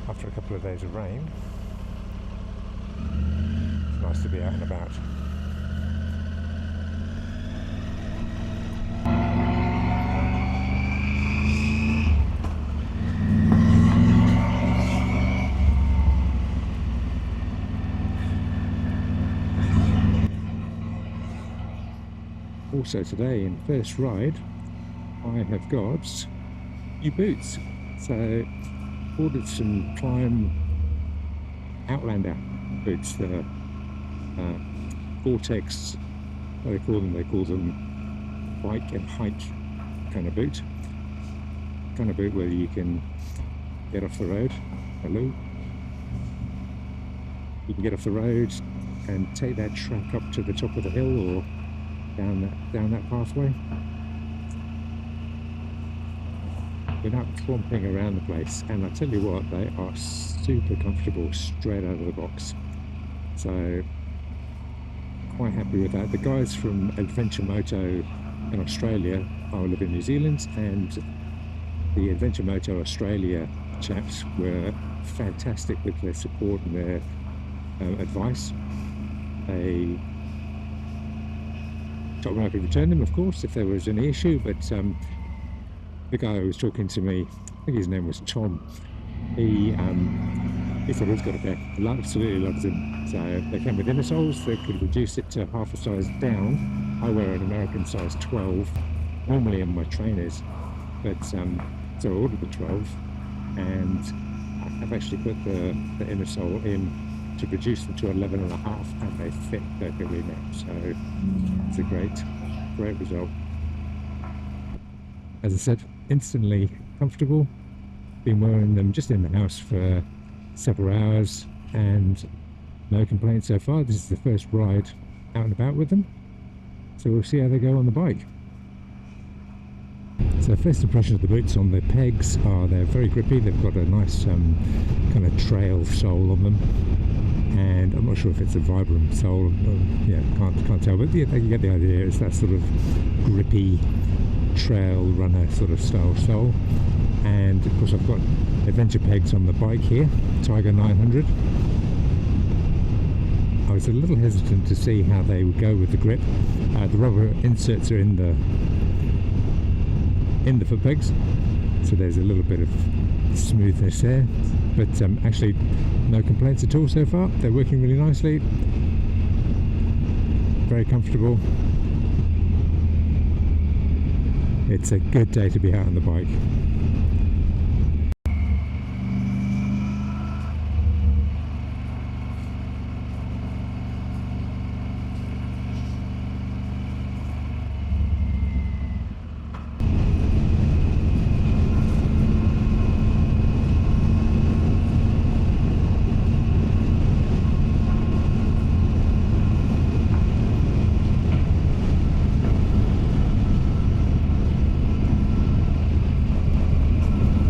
after a couple of days of rain. It's nice to be out and about. Also today in first ride I have got new boots, so ordered some Climb Outlander boots. The Gore-Tex, what do they call them? They call them bike and hike kind of boot. Kind of boot where you can get off the road. Hello. You can get off the road and take that track up to the top of the hill or down that pathway without clomping around the place. And I tell you what, they are super comfortable straight out of the box. So quite happy with that. The guys from Adventure Moto in Australia, I live in New Zealand, and the Adventure Moto Australia chaps were fantastic with their support and their advice. They told me I could return them, of course, if there was any issue, but the guy who was talking to me, I think his name was Tom, he thought it was got a pair. Absolutely loves them. So they came with inner soles. They could reduce it to half a size down. I wear an American size 12 normally in my trainers, but so I ordered the 12, and I've actually put the inner sole in to reduce them to 11.5, and they fit perfectly now. So it's a great result. As I said, instantly comfortable. Been wearing them just in the house for several hours and no complaints so far. This is the first ride out and about with them, so we'll see how they go on the bike. So first impression of the boots on the pegs are they're very grippy. They've got a nice kind of trail sole on them, and I'm not sure if it's a Vibram sole. Yeah, can't tell, but yeah, you get the idea. It's that sort of grippy trail runner sort of style sole. And of course I've got adventure pegs on the bike here, Tiger 900. I was a little hesitant to see how they would go with the grip. The rubber inserts are in the foot pegs, so there's a little bit of smoothness there, but actually no complaints at all so far. They're working really nicely, very comfortable. It's a good day to be out on the bike.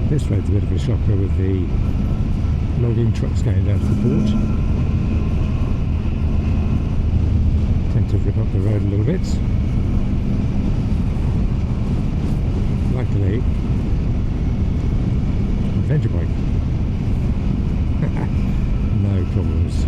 This road's a bit of a shocker with the logging trucks going down to the port. Tend to rip up the road a little bit. Luckily, adventure bike. No problems.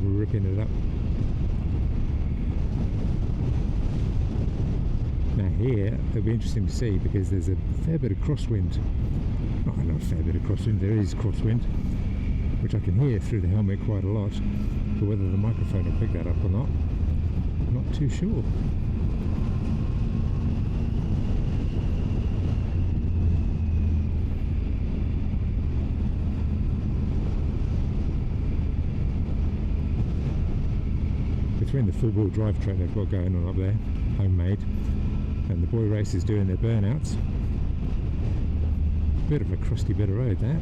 Ripping it up. Now here it'll be interesting to see, because there's a fair bit of crosswind. Not a fair bit of crosswind, there is crosswind, which I can hear through the helmet quite a lot, but whether the microphone will pick that up or not, I'm not too sure. between the four-wheel drive track they've got going on up there, homemade, and the boy racers doing their burnouts. Bit of a crusty bit of road that.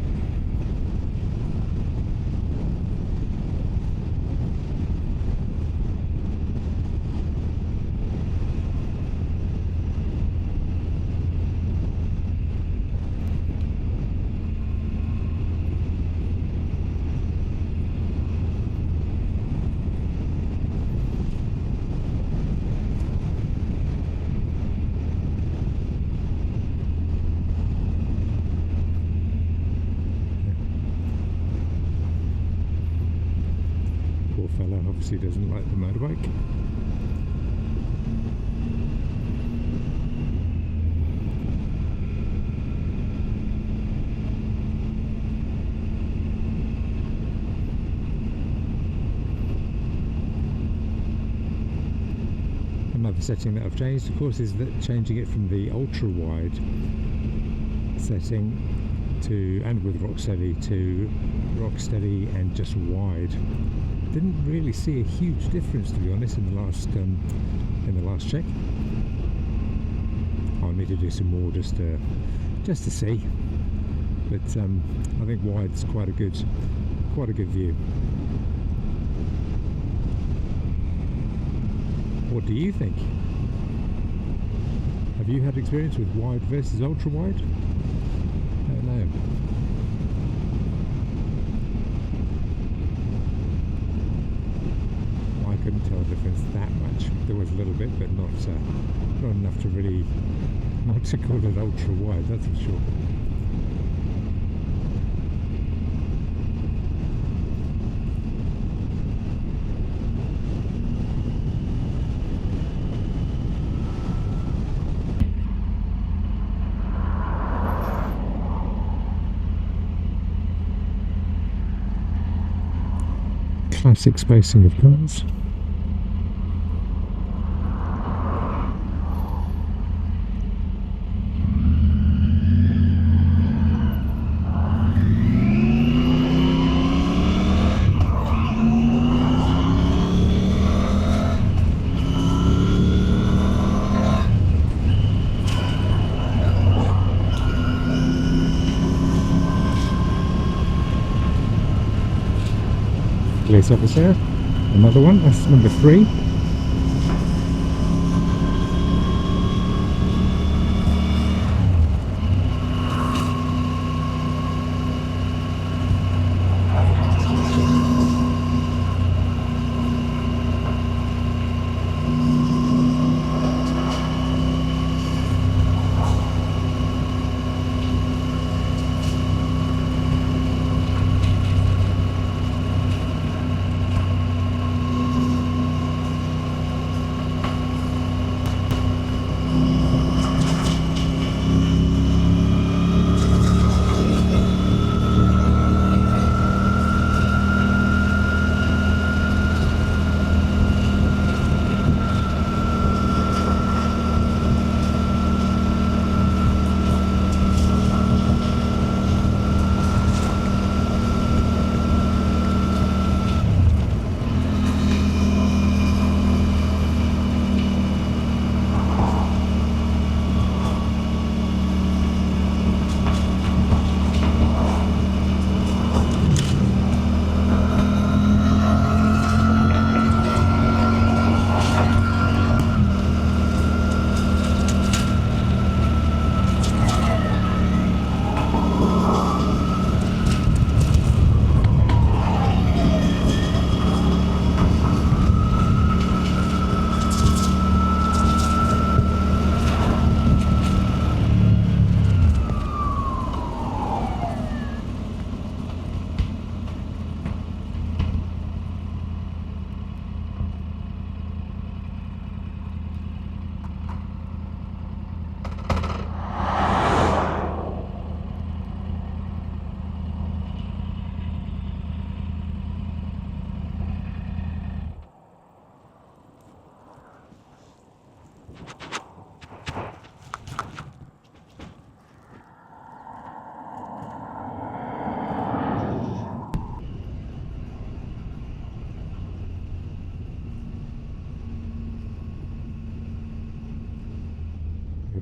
Poor fella obviously doesn't like the motorbike. Another setting that I've changed, of course, is that changing it from the ultra wide setting to, and with Rocksteady, to Rocksteady and just wide. Didn't really see a huge difference, to be honest, in the last check. I'll need to do some more just to see. But I think wide's quite a good view. What do you think? Have you had experience with wide versus ultra wide? I don't know. I couldn't tell the difference that much. There was a little bit, but not enough to really, not to call it ultra wide, that's for sure. Classic spacing of cars. Police officer, another one, that's number 3.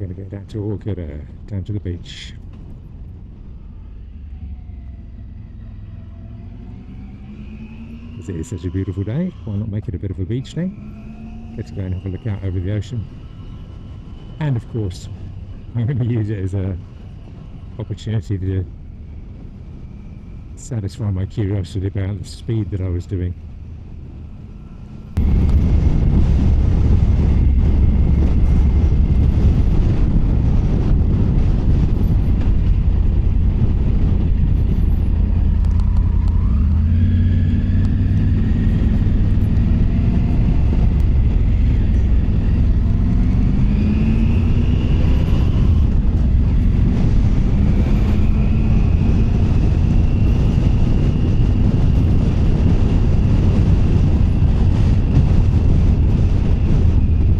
we're going to go down to Orchard, down to the beach. As it is such a beautiful day, why not make it a bit of a beach day? Get to go and have a look out over the ocean. And of course, I'm going to use it as an opportunity to satisfy my curiosity about the speed that I was doing.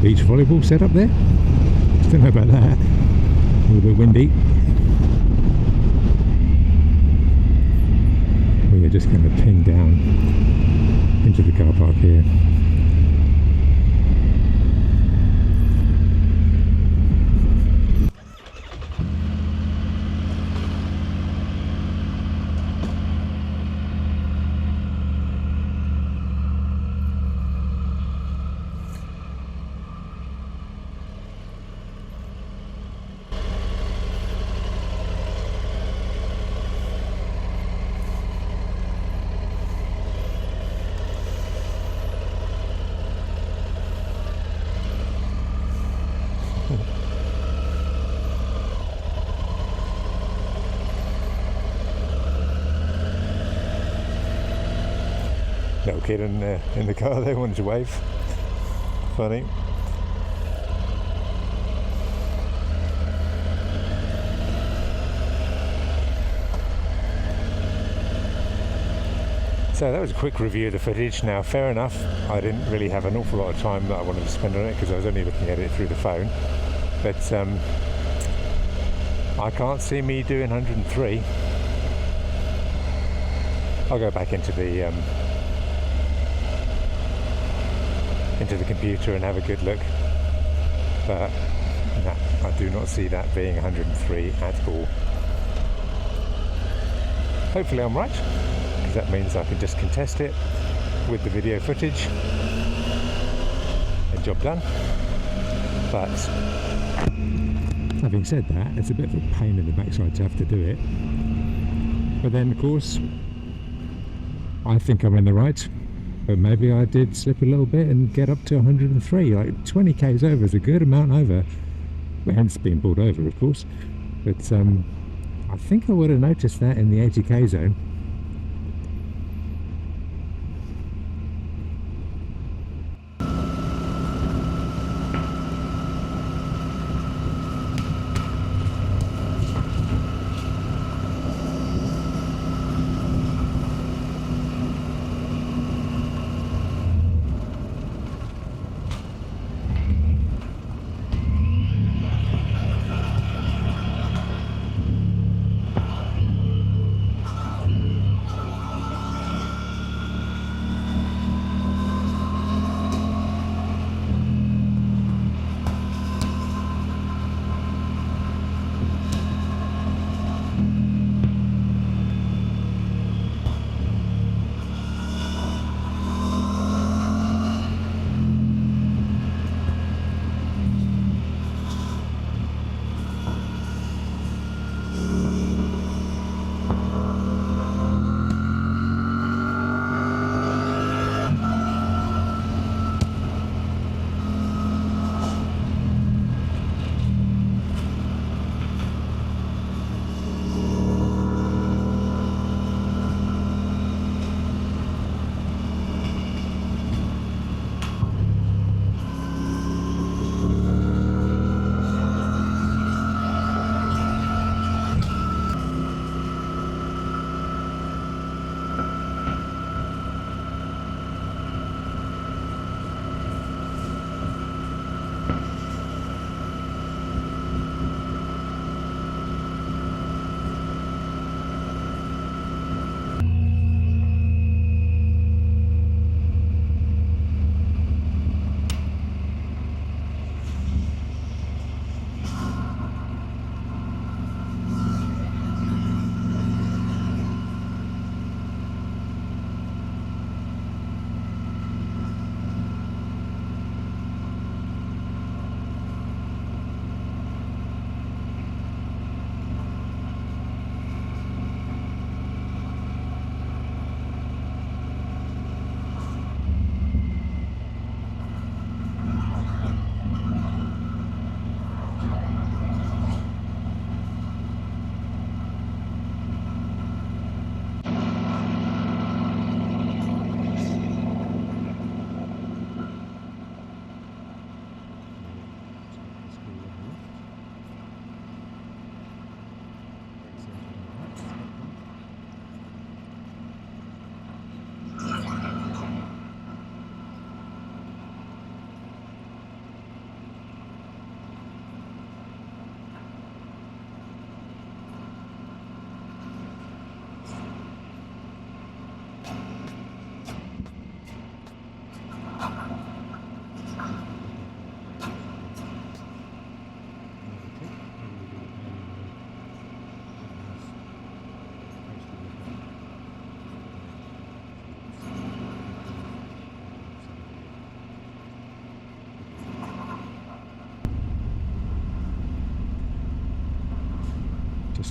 Beach volleyball set up there. Don't know about that. A little bit windy. We are just going to ping down into the car park here. Little kid in the car there wanted to wave. Funny. So that was a quick review of the footage. Now, fair enough, I didn't really have an awful lot of time that I wanted to spend on it because I was only looking at it through the phone. But I can't see me doing 103. I'll go back into the computer and have a good look, but no, I do not see that being 103 at all. Hopefully I'm right, because that means I can just contest it with the video footage and job done. But having said that, it's a bit of a pain in the backside to have to do it, but then of course I think I'm in the right. But maybe I did slip a little bit and get up to 103. Like 20 k's over is a good amount over. Well, hence being pulled over, of course. But I think I would have noticed that in the 80k zone.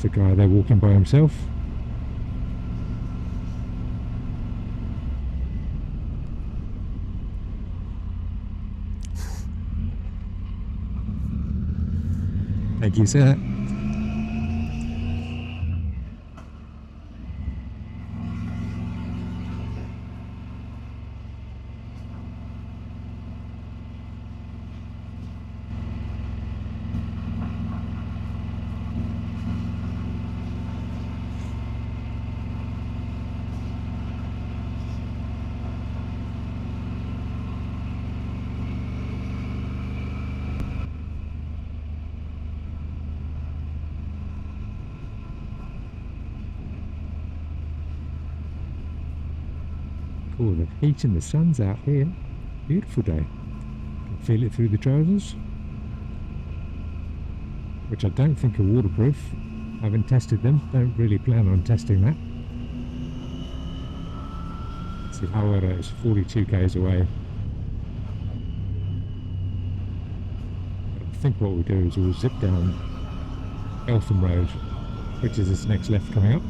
Just a guy there walking by himself. Thank you, sir. Cool, the heat and the sun's out here. Beautiful day. Can feel it through the trousers, which I don't think are waterproof. I haven't tested them, don't really plan on testing that. See, Hawera is 42 k's away. I think what we'll do is we'll zip down Eltham Road, which is this next left coming up.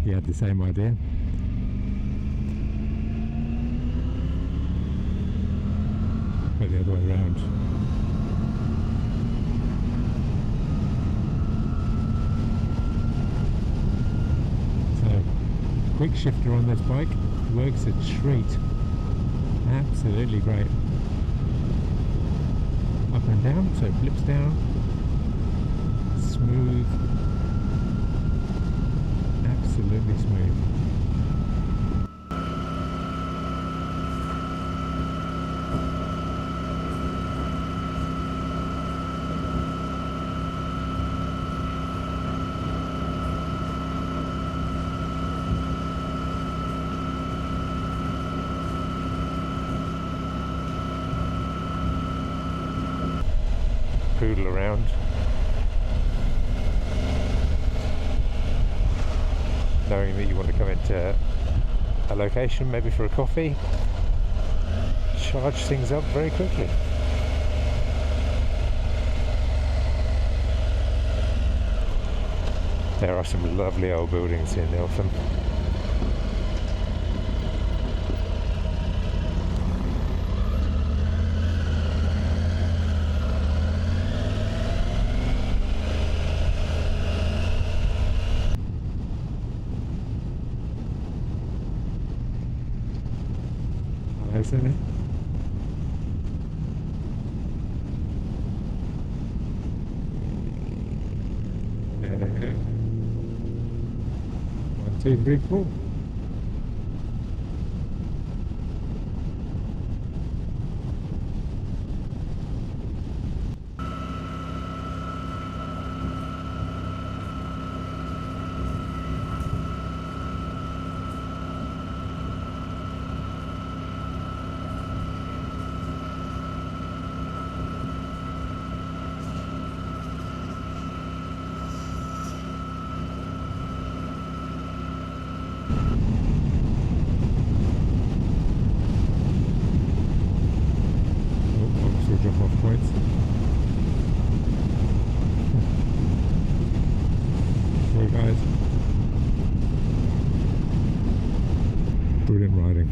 He had the same idea. But the other way around. So, quick shifter on this bike, works a treat. Absolutely great. Up and down, so it flips down. Smooth. Absolutely smooth. Poodle around. Knowing that you want to come into a location, maybe for a coffee, charge things up very quickly. There are some lovely old buildings in Eltham. Isn't it? One, two, three, four. Drop-off points. Hey guys. Brilliant riding.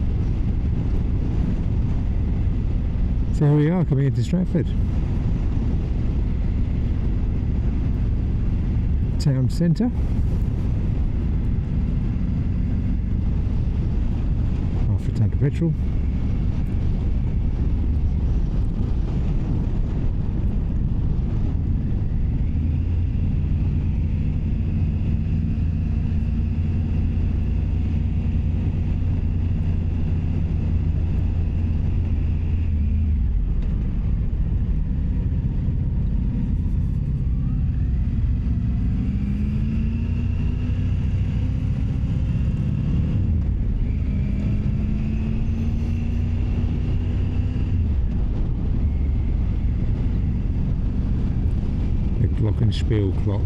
So here we are coming into Stratford. Town centre. Half a tank of petrol. Glockenspiel clock.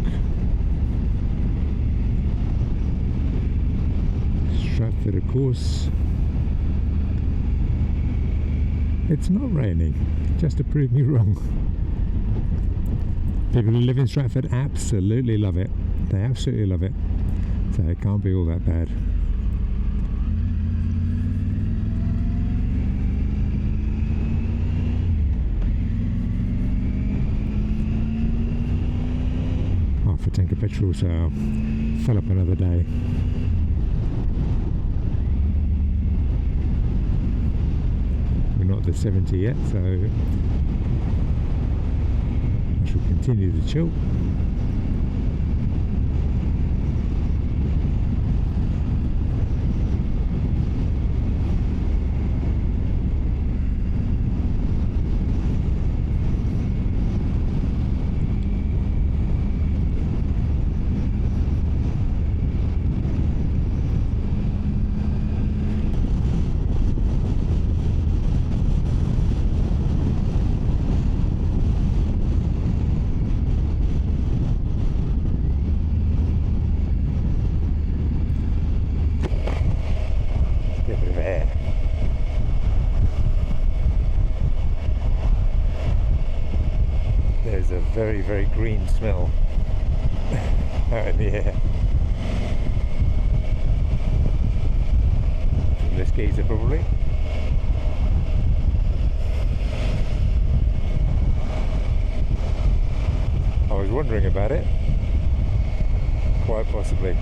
Stratford, of course. It's not raining, just to prove me wrong. People who live in Stratford absolutely love it. They absolutely love it. So it can't be all that bad. Half a tank of petrol, so I'll fill up another day. We're not at the 70 yet, so I shall continue to chill. There's a very, very green smell out in the air from this geezer, probably. I was wondering about it, quite possibly.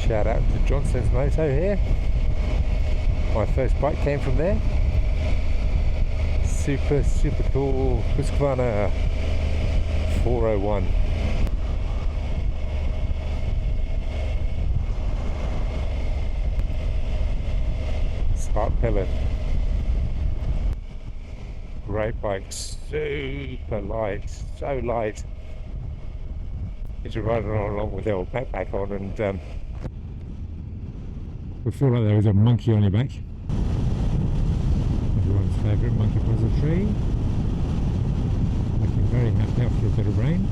Shout out to Johnson's Moto here. My first bike came from there. Super cool Husqvarna 401. Spark Pillar. Great bike, super light, so light. It's riding along with the old backpack on, and I feel like there was a monkey on your back. Everyone's favourite monkey puzzle tree. Looking very happy after a bit of rain.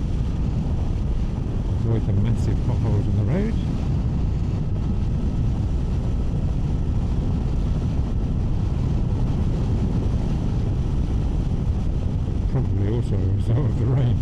Avoid the massive potholes in the road. Probably also a result of the rain.